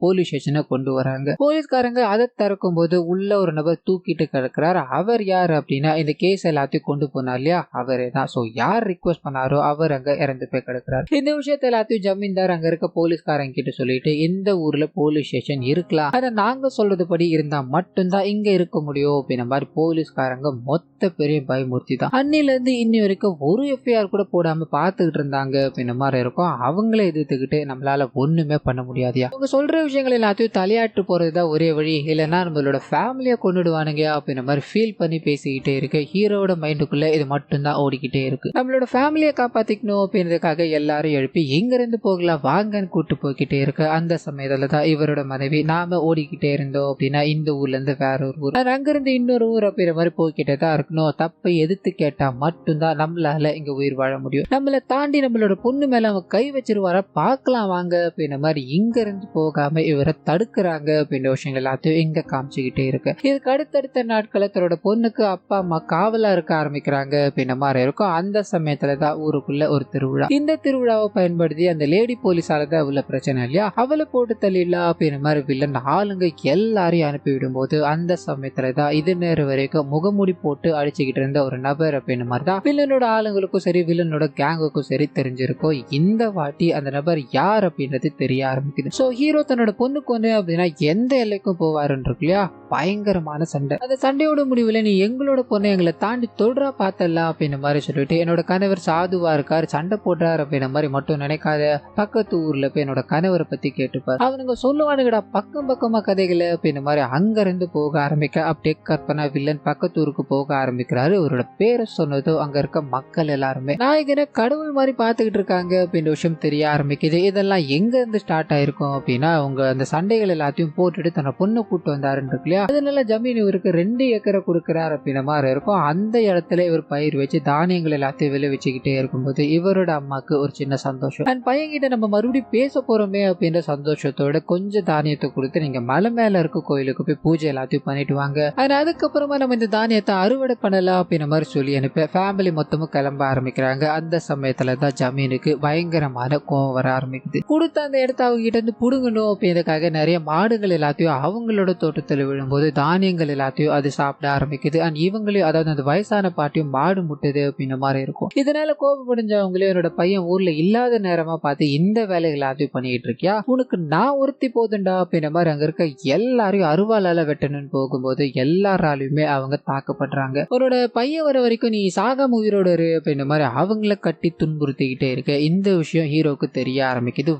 போலீஸ் ஸ்டேஷனை கொண்டு வராங்க. போலீஸ்காரங்க அதை திறக்கும் போது உள்ள ஒரு நபர் தூக்கிட்டு கிடக்கிறார். அவர் யார் அப்படின்னா இந்த கேஸ் எல்லாத்தையும் கொண்டு போனார் இல்லையா, அவரே தான். சோ யார் ரிக்வெஸ்ட் பண்ணாரோ அவர் அங்க இறந்து போய் கிடக்கிறார். இந்த விஷயத்த எல்லாத்தையும் ஜமீன்தார் அங்க இருக்க போலீஸ்காரங்க கிட்ட சொல்லிட்டு இந்த ஊர்ல போலீஸ் ஸ்டேஷன் இருக்கலாம், ஆனா நாங்க சொல்றது படி இருந்தா மட்டும்தான் இங்க இருக்க முடியும் அப்படின்ற மாதிரி போலீஸ்காரங்க மொத்த பெரிய பயமூர்த்தி தான். அன்னில இருந்து இன்னி வரைக்கும் ஒரு எஃப்ஐஆர் கூட போடாம பாத்துக்கிட்டு இருந்தாங்க அப்படின்ற மாதிரி இருக்கும். அவங்களே எதிர்த்துக்கிட்டு நம்மளால ஒண்ணுமே பண்ண முடியாதியா, அவங்க சொல்ற விஷயங்கள் எல்லாத்தையும் தலையாட்டு போறதுதான் ஒரே வழி, இல்லைன்னா நம்மளோட ஃபேமிலியை கொண்டுடுவானுங்க அப்படின்ற மாதிரி ஃபீல் பண்ணி பேசிக்கிட்டே இருக்கு. ஹீரோட மைண்டுக்குள்ள இது மட்டும்தான் ஓடிக்கிட்டே இருக்கு. நம்மளோட ஃபேமிலியை காப்பாத்திக்கணும் அப்படின்றதுக்காக எல்லாரும் எழுப்பி எங்க இருந்து போகலாம் வாங்கன்னு கூட்டு போய்கிட்டே இருக்கு. அந்த சமயத்துல தான் இவரோட மனைவி நாம ஓடிக்கிட்டே இருந்தோம் அப்படின்னா இந்த ஊர்ல இருந்து வேற ஒரு ஊர், அங்கிருந்து இன்னொரு ஊர் அப்படின்ற மாதிரி போய்கிட்டே தான் இருக்கணும். தப்பை எதிர்த்து கேட்டா மட்டும்தான் நம்மளால இங்க உயிர் வாழ முடியும். நம்மளை தாண்டி நம்மளோட பொண்ணு மேல அவன் கை வச்சிருவார பாக்கலாம் வாங்க அப்படின்ற மாதிரி இங்க இருந்து போகாம இவரை தடுக்கிறாங்க அப்படின்ற விஷயங்கள் எல்லாத்தையும் இங்க காமிச்சுக்கிட்டே இருக்கு. இதுக்கு அடுத்தடுத்த நாட்களை தன்னோட பொண்ணுக்கு அப்பா அம்மா காவலா இருக்க ஆரம்பிக்கிறாங்க அப்படின்ற மாதிரி இருக்கும். அந்த சமயத்துலதான் ஊருக்குள்ள ஒரு திருவிழா. இந்த திருவிழாவை பயன்படுத்தி அந்த லேடி போலீஸால தான் உள்ள பிரச்சனை இல்லையா, அவளை போட்டு தள்ளிடலாம் அப்படின்ற மாதிரி வில்லன் ஆளுங்க எல்லாரையும் அனுப்பிவிடும் போது அந்த சமயத்துலதான் இது நேரம் வரைக்கும் முகமூடி போட்டு அடிச்சுக்கிட்டு இருந்த ஒரு நபர் அப்படின்ற மாதிரி தான் வில்லனோட ஆளுங்களுக்கும் சரி வில்லனோட கேங்குக்கும் சரி தெரிஞ்சிருக்கும். இந்த வாட்டி அந்த நபர் யார் அப்படின்றது தெரிய ஆரம்பிக்குது. சோ ஹீரோ தன்னோட பொண்ணுக்கு ஒண்ணு அப்படின்னா எந்த எல்லைக்கும் போவாருன்னு இருக்கு இல்லையா, பயங்கரமான சண்டை. அந்த சண்டையோட முடிவுல நீ எங்களோட பொண்ணை எங்களை தாண்டி தொடுறா பார்த்தலாம் அப்படின்ற மாதிரி சொல்லிட்டு என்னோட கணவர் சாதுவா இருக்காரு சண்டை போடுறாரு அப்படின்ற மாதிரி மட்டும் நினைக்காத, பக்கத்து ஊர்ல போய் என்னோட கணவரை பத்தி கேட்டுப்பாரு. அவனுங்க சொல்லுவாங்க வருவானுங்கடா பக்கம் பக்கமா கதைகளை அப்படின்ற மாதிரி அங்க இருந்து போக ஆரம்பிக்க அப்படியே கற்பனா வில்லன் பக்கத்தூருக்கு போக ஆரம்பிக்கிறாரு. இவரோட பேரை சொன்னதோ அங்க இருக்க மக்கள் எல்லாருமே நாயகனை கடவுள் மாதிரி பாத்துக்கிட்டு இருக்காங்க அப்படின்ற விஷயம் தெரிய ஆரம்பிக்குது. இதெல்லாம் எங்க இருந்து ஸ்டார்ட் ஆயிருக்கும் அப்படின்னா அவங்க அந்த சண்டைகள் எல்லாத்தையும் போட்டுட்டு தன்னை பொண்ணு கூட்டு வந்தாருன்னு இருக்கு இல்லையா, அதனால ஜமீன் இவருக்கு 2 ஏக்கரை கொடுக்கிறார் அப்படின்ற மாதிரி இருக்கும். அந்த இடத்துல இவர் பயிர் வச்சு தானியங்கள் எல்லாத்தையும் விளைவிச்சுக்கிட்டே இருக்கும்போது இவரோட அம்மாக்கு ஒரு சின்ன சந்தோஷம். அண்ட் பையன்கிட்ட நம்ம மறுபடியும் பேச போறோமே அப்படின்ற சந்தோஷத்தோட கொஞ்சம் தானியத்தை கொடுத்து நீங்க மலை மேல இருக்க கோயிலுக்கு போய் பூஜை எல்லாத்தையும் பண்ணிட்டு வாங்க, அண்ட் அதுக்கப்புறமா நம்ம இந்த தானியத்தை அறுவடை பண்ணலாம் அப்படின்ற மாதிரி சொல்லி அனுப்ப ஃபேமிலி மொத்தமும் கிளம்ப ஆரம்பிக்கிறாங்க. அந்த சமயத்துல தான் ஜமீனுக்கு பயங்கரமான கோவம் வர ஆரம்பிக்குது. கொடுத்த அந்த இடத்த அவங்க கிட்ட இருந்து புடுங்கணும் அப்படின்றதுக்காக நிறைய மாடுகள் எல்லாத்தையும் அவங்களோட தோட்டத்தில் விழும்போது தானியங்கள் எல்லாத்தையும் அது சாப்பிட ஆரம்பிக்குது. அண்ட் இவங்களையும் அதாவது அந்த வயசான பாட்டியும் மாடு முட்டுது அப்படின்ற மாதிரி இருக்கும். இதனால கோபப்படைஞ்சவங்களே என்னோட பையன் ஊர்ல இல்லாத நேரமா பார்த்து இந்த வேலைகள் எல்லாத்தையும் பண்ணிட்டு இருக்கியா, உனக்கு நான் ஒருத்தி போதுண்டா அப்படின்ற மாதிரி அங்க இருக்க எல்லாரையும் அருவாளால வெட்டணும்னு போகும்போது எல்லாராலையுமே அவங்க தாக்கப்படுறாங்க. அவரோட பையன் வர வரைக்கும் நீ சாகாம உயிரோட இரு அப்படின்ற மாதிரி அவங்கள கட்டி துன்புறுத்திக்கிட்டே இருக்க இந்த விஷயம் ஹீரோக்கு தெரிய ஆரம்பிக்குது.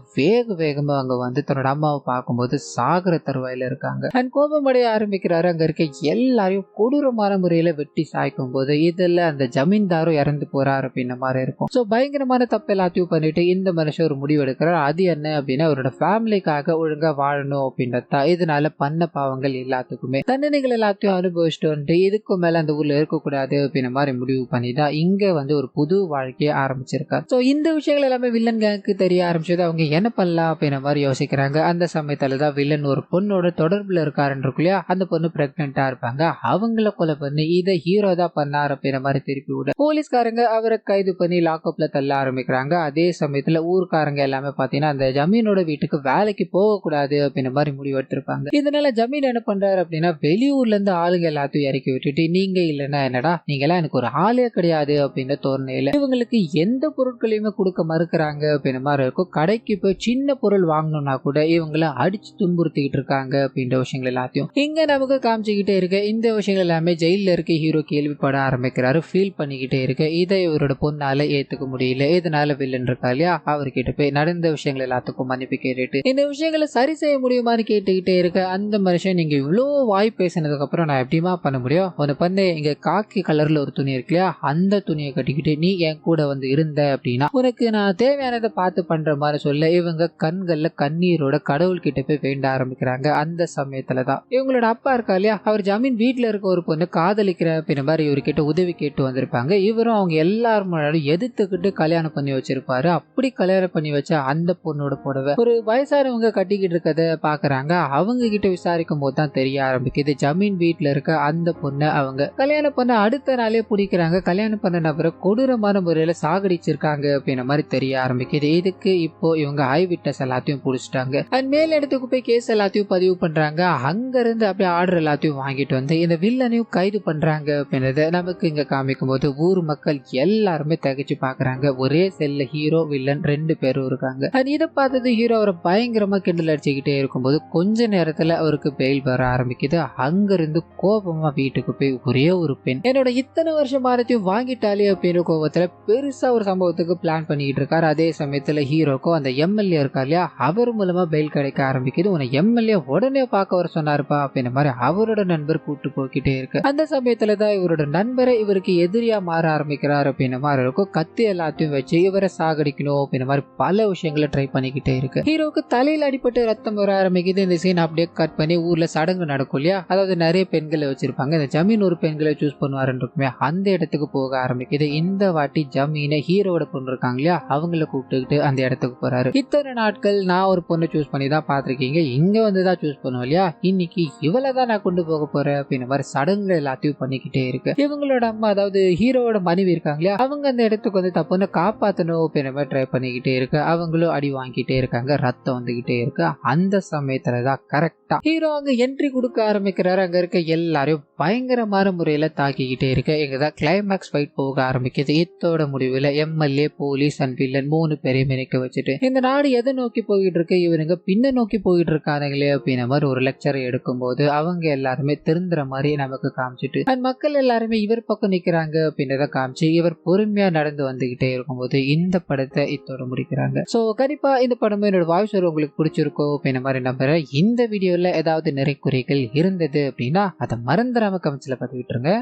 வேகமா அங்க வந்து தன்னோட அம்மாவை பார்க்கும்போது சாகர தருவாயில இருக்காங்க. அண்ட் கோபமடைய ஆரம்பிக்கிறாரு. அங்க இருக்க எல்லாரையும் கொடூரமான முறையில வெட்டி சாய்க்கும் போது இதுல அந்த ஜமீன்தாரும் இறந்து போறாரு அப்படின்ற மாதிரி இருக்கும். சோ பயங்கரமான தப்பு எல்லாத்தையும் பண்ணிட்டு இந்த மனுஷன் ஒரு முடிவு எடுக்கிறார். அது என்ன அப்படின்னா அவரோட ஃபேமிலிக்காக ஒழுங்கா வாழணும் அப்படின்றதா. இதனால பண்ண பாவங்கள் எல்லாத்துக்குமே தண்டனைகள் எல்லாத்தையும் அனுபவிச்சுட்டு வந்துட்டு இதுக்கு மேல அந்த ஊர்ல இருக்கக்கூடாது அப்படின்ற மாதிரி முடிவு பண்ணிதான் இங்க வந்து ஒரு புது வாழ்க்கையை ஆரம்பிச்சிருக்காரு. சோ இந்த விஷயங்கள் எல்லாமே வில்லன் கேங்க்கு தெரிய ஆரம்பிச்சது. அவங்க என்ன பண்ணலாம் அப்படின்ற மாதிரி யோசிக்கிறாங்க. அந்த சமயத்துலதான் வில்லன் ஒரு பொண்ணோட தொடர்புல இருக்காருன்னு இருக்கு இல்லையா, அந்த பொண்ணு பிரெக்னெண்டா இருப்பாங்க. அவங்கள கொலை பண்ணி இதை ஹீரோ தான் பண்ணாரு அப்படின்ற மாதிரி திருப்பி விட போலீஸ்காரங்க அவரை கைது பண்ணி லாக்அப்ல தள்ள ஆரம்பிக்கிறாங்க. அதே சமயத்துல ஊர்க்காரங்க எல்லாமே பாத்தீங்கன்னா அந்த ஜமீனோட வீட்டுக்கு வேலைக்கு போக கூடாது அப்படின்ற மாதிரி முடிவு எடுத்திருப்பாங்க. இதனால ஜமீன் என்ன பண்றாரு அப்படின்னா வெளியூர்ல இருந்து ஆளுங்க எல்லாத்தையும் இறக்கி விட்டுட்டு நீங்க இல்லைன்னா என்னடா நீங்க எல்லாம் எனக்கு ஒரு ஆளே கிடையாது அப்படின்னு தோரணையில இவங்களுக்கு எந்த பொருட்களையுமே கொடுக்க மறுக்கிறாங்க அப்படின்ற மாதிரி இருக்கும். கடைக்கு போய் சின்ன பொருள் வாங்கணும்னா கூட இவங்களை அடிச்சு துன்புறுத்திக்கிட்டு இருக்காங்க அப்படின்ற விஷயங்கள் எல்லாத்தையும் இங்க நமக்கு காமிச்சுக்கிட்டே இருக்க. இந்த விஷயங்கள் எல்லாமே ஜெயில இருக்க ஹீரோ கேள்விப்பட ஆரம்பிக்கிறாரு. ஃபீல் பண்ணிக்கிட்டே இருக்க. இதை இவரோட பொண்ணால ஏத்துக்க முடியல. இதனால வில்லன் இருக்கா இல்லையா அவர்கிட்ட போய் நடந்த விஷயங்கள் எல்லாத்துக்கும் மன்னிப்பு கேட்டுட்டு இந்த விஷயங்களை சரி செய்ய முடியுமான்னு கேட்டுக்கிட்டே இருக்க. அந்த மனுஷன் நீங்க இவ்வளவு வாய் பேசினதுக்கு அப்புறம் நான் எப்படிமா பண்ண முடியும், உன்னை பண்ணு இங்க காக்கி கலர்ல ஒரு துணி இருக்கு இல்லையா அந்த துணியை கட்டிக்கிட்டு நீ என் கூட வந்து இருந்த அப்படின்னா உனக்கு நான் தேவையானதை பார்த்து பண்ற மாதிரி சொல்ல இவங்க கண்கள்ல கண்ணீரோட கடவுள் கிட்ட போய் வேண்ட ஆரம்பிக்கிறாங்க. அந்த சமயத்துலதான் இவங்களோட அப்பா இருக்கா இல்லையா அவர் ஜமீன் வீட்டுல இருக்க ஒரு பொண்ணு காதலிக்கிற அப்படின்ற மாதிரி இவர்கிட்ட உதவி கேட்டு வந்திருப்பாங்க. இவரும் அவங்க எல்லாரும் முன்னாடி எதிர்த்துக்கிட்டு கல்யாணம் பண்ணி வச்சிருப்பாரு. அப்படி கல்யாணம் பண்ணி வச்ச அந்த பொண்ணோட புடவை ஒரு வயசானவங்க கட்டிக்கிட்டு இருக்கத பாக்குறாங்க. அவங்க கிட்ட விசாரிக்கும் போது தான் தெரிய ஆரம்பிக்குது ஜமீன் வீட்டுல இருக்க அந்த பொண்ணை அவங்க கல்யாணம் பண்ண அடுத்த நாளே பிடிக்கிறாங்க. கல்யாணம் பண்ண நபரை கொடூரமான முறையில சாகடிச்சிருக்காங்க அப்படின்ற மாதிரி தெரிய ஆரம்பிக்குது. இதுக்கு இப்போ இவங்க ஐ விட்னஸ் எல்லாத்தையும் புடிச்சிட்டாங்க. அண்ட் மேல் இடத்துக்கு போய் கேஸ் எல்லாத்தையும் பதிவு பண்றாங்க. அங்க இருந்து அப்படியே ஆர்டர் எல்லாத்தையும் வாங்கிட்டு வந்து இந்த வில்லனையும் கைது பண்றாங்க அப்படின்றத நமக்கு இங்க காமிக்கும் போது ஊர் மக்கள் எல்லாருமே தகைச்சு பாக்குறாங்க. ஒரே செல்ல ஹீரோ வில்லன் 2 பேரும் இருக்காங்க. அண்ட் இதை பார்த்தது ஹீரோ அவரை பயங்கரமா கிண்டல் அடிச்சுக்கிட்டே இருக்கும்போது கொஞ்ச நேரத்துல அவருக்கு பெயில் வர ஆரம்பிக்குது. அங்க இருந்து கோபமா வீட்டுக்கு போய் ஒரே ஒரு பெண் என்னோட இத்தனை வருஷம் மானத்தையும் வாங்கிட்டாலே அப்படின்னு கோபத்துல பெருசா ஒரு சம்பவத்துக்கு பிளான் பண்ணிட்டு இருக்காரு. அதே சமயத்துல ஹீரோக்கும் அந்த எம்எல்ஏ இருக்கா இல்லையா அவர் மூலமா பெயில் கிடைக்க ஆரம்பிக்குது. உன்னை எம்எல்ஏ உடனே பார்க்க வர சொன்னாருப்பா அப்படின்ற மாதிரி அவரோட நண்பர் கூட்டு போய்கிட்டே இருக்கு. அந்த சமயத்துலதான் இவரோட நண்பரை இவருக்கு எதிரியா மாற ஆரம்பிக்கிறார் அப்படின்ற மாதிரி இருக்கும். கத்தி எல்லாத்தையும் வச்சு இவரை சாகடிக்கணும் அப்படின்ற மாதிரி பல விஷயங்களை ட்ரை பண்ணிக்கிட்டே இருக்கு. ஹீரோக்கு தலையில அடிப்பட்டு ரத்தம் வர ஆரம்பிக்குது. இந்த சீன் அப்படியே கட் பண்ணி ஊர்ல சடங்கு நடக்கும் இல்லையா, அதாவது நிறைய பெண்களை வச்சிருப்பாங்க. இந்த ஜமீன் ஒரு பெண்களை சூஸ் பண்ணுவாருன்னு இருக்குமே அந்த இடத்துக்கு போக ஆரம்பிக்குது. இந்த வாட்டி ஜமீனை ஹீரோட பொண்ணு இருக்காங்க இல்லையா அவங்கள கூப்பிட்டுக்கிட்டு அந்த இடத்துக்கு போறாரு. இத்தனை நாட்கள் நான் ஒரு பொண்ணை சூஸ் பண்ணி தான் பாத்திருக்கீங்க, இங்க வந்துதான் சூஸ் பண்ணுவோம் இல்லையா, இன்னைக்கு இவளை தான் நான் கொண்டு போக போறேன் அப்படின்ற மாதிரி சடங்கு எல்லாத்தையும் பண்ணிக்கிட்டே இருக்கு. இவங்களோட அம்மா அதாவது ஹீரோட மனைவி இருக்காங்க இல்லையா அவங்க அந்த இடத்துக்கு வந்து தப்புன்னு காப்பாத்தணும் அப்படின்ற மாதிரி ட்ரை பண்ணிக்கிட்டே இருக்கு. அவங்களும் அடி வாங்கிட்டே இருக்காங்க. ரத்தம் வந்துகிட்டே இருக்கு. அந்த சமயத்துலதான் கரெக்டா ஹீரோ அங்க என்ட்ரி கொடுக்க ஆரம்பிக்கிறாரு. அங்க இருக்க எல்லாரையும் பயங்கரமான முறையில தாக்கிக்கிட்டே இருக்கு. இங்கதான் கிளைமேக்ஸ் ஃபைட் போக ஆரம்பிக்குது. இதோட முடிவுல எம்எல்ஏ போலீஸ் அண்ட் வில்லன் 3 பேரையும் நினைக்க வச்சுட்டு இந்த நாடு எதை நோக்கி போயிட்டு இருக்கு, இவனுங்க பின்ன நோக்கி போயிட்டு இருக்கானுங்களே அப்படின்ற மாதிரி ஒரு லெக்சர் எடுக்கும் போது அவங்க எல்லாருமே திருந்துற மாதிரி நமக்கு காமிச்சிட்டு அண்ட் மக்கள் எல்லாருமே இவர் பக்கம் நிக்கிறாங்க அப்படின்றத காமிச்சு இவர் பொறுமையா நடந்து வந்துகிட்டே இருக்கும்போது இந்த படத்தை இதோட முடிக்கிறாங்க. சோ கண்டிப்பா இந்த படமும் என்னோட வாய்ஸ் உங்களுக்கு பிடிச்சிருக்கோ இந்த மாதிரி நம்புற இந்த வீடியோல ஏதாவது நிறை குறைகள் இருந்தது அப்படின்னா அதை மறந்துடாம கமெண்ட்ஸ்ல பதிவிட்டுருங்க.